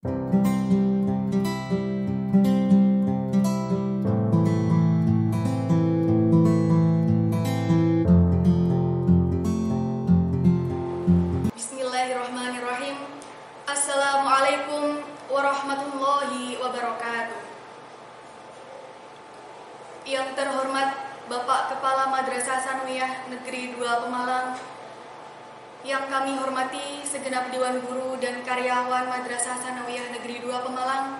Bismillahirrahmanirrahim. Assalamualaikum warahmatullahi wabarakatuh. Yang terhormat Bapak Kepala Madrasah Sanawiyah Negeri 2 Pemalang, yang kami hormati segenap Dewan Guru dan karyawan Madrasah Sanawiyah Negeri 2 Pemalang,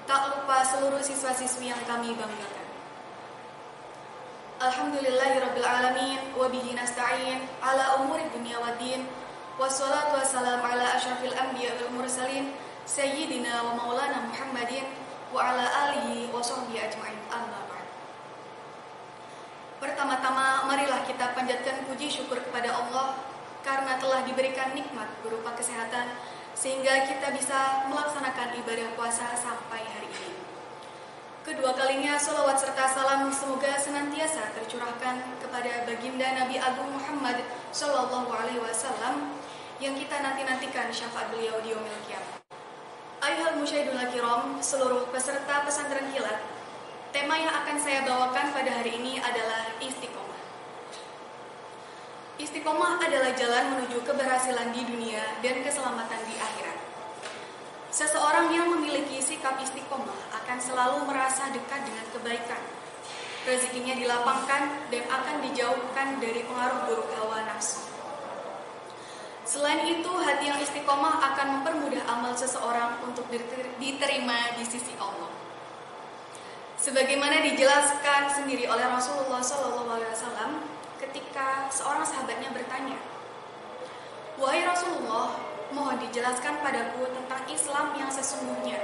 tak lupa seluruh siswa-siswi yang kami banggakan. Alhamdulillahirrabbilalamin, wabihi nasta'in ala umuri dunia waddin, wassalatu wassalamu ala asyrafil anbiya wal mursalin, sayyidina wa maulana Muhammadin wa ala alihi wa sahbihi ajma'in. Amma ba'd. Pertama-tama marilah kita panjatkan puji syukur kepada Allah karena telah diberikan nikmat berupa kesehatan sehingga kita bisa melaksanakan ibadah puasa sampai hari ini. Kedua kalinya sholawat serta salam semoga senantiasa tercurahkan kepada baginda Nabi Agung Muhammad Sallallahu Alaihi Wasallam yang kita nanti-nantikan syafaat beliau di yaumil qiyamah. Ayyuhal musyahidun kiram, seluruh peserta pesantren kilat, tema yang akan saya bawakan pada hari ini adalah istiqomah. Istiqomah adalah jalan menuju keberhasilan di dunia dan keselamatan di akhirat. Seseorang yang memiliki sikap istiqomah akan selalu merasa dekat dengan kebaikan. Rezekinya dilapangkan dan akan dijauhkan dari pengaruh buruk hawa nafsu. Selain itu, hati yang istiqomah akan mempermudah amal seseorang untuk diterima di sisi Allah. Sebagaimana dijelaskan sendiri oleh Rasulullah SAW ketika seorang sahabatnya bertanya, "Wahai Rasulullah, mohon dijelaskan padaku tentang Islam yang sesungguhnya,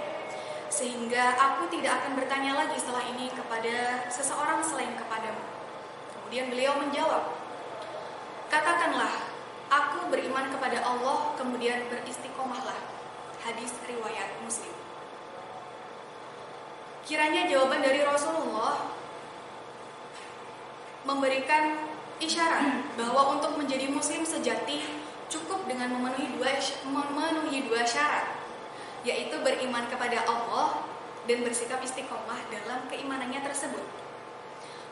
sehingga aku tidak akan bertanya lagi setelah ini kepada seseorang selain kepadamu." Kemudian beliau menjawab, "Katakanlah, aku beriman kepada Allah, kemudian beristiqomahlah." Hadis riwayat Muslim. Kiranya jawaban dari Rasulullah memberikan isyarat bahwa untuk menjadi muslim sejati cukup dengan memenuhi dua syarat, yaitu beriman kepada Allah dan bersikap istiqomah dalam keimanannya tersebut.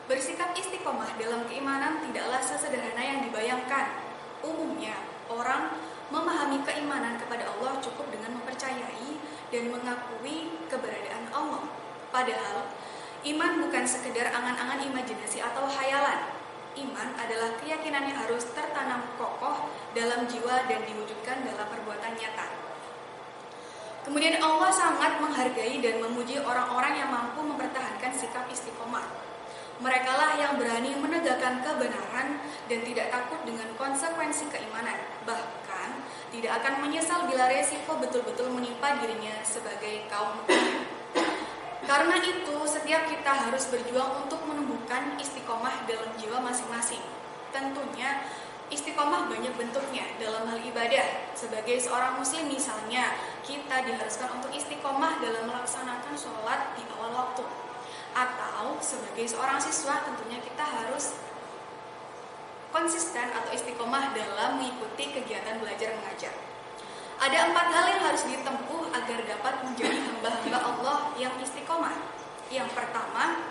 Bersikap istiqomah dalam keimanan tidaklah sesederhana yang dibayangkan. Umumnya, orang memahami keimanan kepada Allah cukup dengan mempercayai dan mengakui keberadaan Allah. Padahal, iman bukan sekedar angan-angan imajinasi atau khayalan. Iman adalah keyakinan yang harus tertanam kokoh dalam jiwa dan diwujudkan dalam perbuatan nyata. Kemudian Allah sangat menghargai dan memuji orang-orang yang mampu mempertahankan sikap istiqomah. Merekalah yang berani menegakkan kebenaran dan tidak takut dengan konsekuensi keimanan. Bahkan tidak akan menyesal bila resiko betul-betul menimpa dirinya sebagai kaum mukmin. Karena itu, setiap kita harus berjuang untuk menumbuhkan istiqomah dalam jiwa masing-masing. Tentunya, istiqomah banyak bentuknya dalam hal ibadah. Sebagai seorang muslim misalnya, kita diharuskan untuk istiqomah dalam melaksanakan sholat di awal waktu. Atau sebagai seorang siswa, tentunya kita harus konsisten atau istiqomah dalam mengikuti kegiatan belajar mengajar. Ada 4 hal yang harus ditempuh agar dapat menjadi hamba-hamba Allah yang istiqomah. Yang pertama,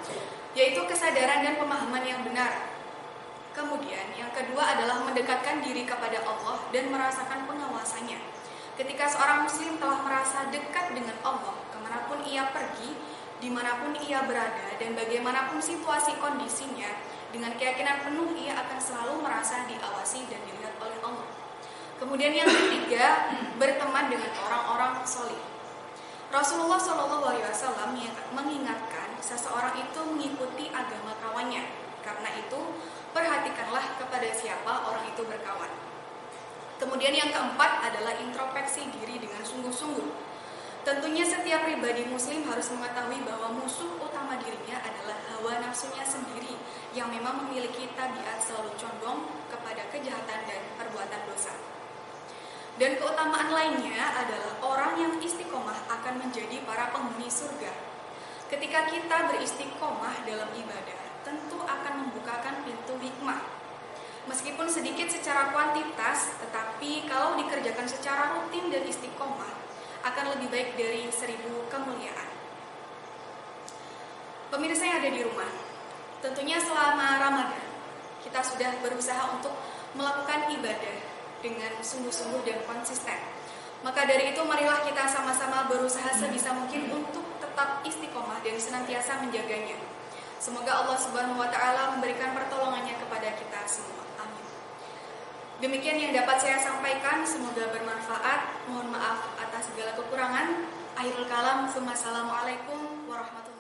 yaitu kesadaran dan pemahaman yang benar. Kemudian, yang kedua adalah mendekatkan diri kepada Allah dan merasakan pengawasannya. Ketika seorang muslim telah merasa dekat dengan Allah, kemanapun ia pergi, dimanapun ia berada, dan bagaimanapun situasi kondisinya, dengan keyakinan penuh ia akan selalu merasa diawasi dan dilihat oleh Allah. Kemudian yang ketiga, berteman dengan orang-orang solih. Rasulullah SAW mengingatkan seseorang itu mengikuti agama kawannya. Karena itu, perhatikanlah kepada siapa orang itu berkawan. Kemudian yang keempat adalah introspeksi diri dengan sungguh-sungguh. Tentunya setiap pribadi muslim harus mengetahui bahwa musuh utama dirinya adalah hawa nafsunya sendiri yang memang memiliki tabiat selalu condong kepada kejahatan dan perbuatan dosa. Dan keutamaan lainnya adalah orang yang istiqomah akan menjadi para penghuni surga. Ketika kita beristiqomah dalam ibadah, tentu akan membukakan pintu hikmah. Meskipun sedikit secara kuantitas, tetapi kalau dikerjakan secara rutin dan istiqomah, akan lebih baik dari 1000 kemuliaan. Pemirsa yang ada di rumah, tentunya selama Ramadan kita sudah berusaha untuk melakukan ibadah dengan sungguh-sungguh dan konsisten. Maka dari itu marilah kita sama-sama berusaha sebisa mungkin untuk tetap istiqomah dan senantiasa menjaganya. Semoga Allah Subhanahu wa taala memberikan pertolongannya kepada kita semua. Amin. Demikian yang dapat saya sampaikan, semoga bermanfaat. Mohon maaf atas segala kekurangan. Akhirul kalam, wassalamualaikum warahmatullahi wabarakatuh.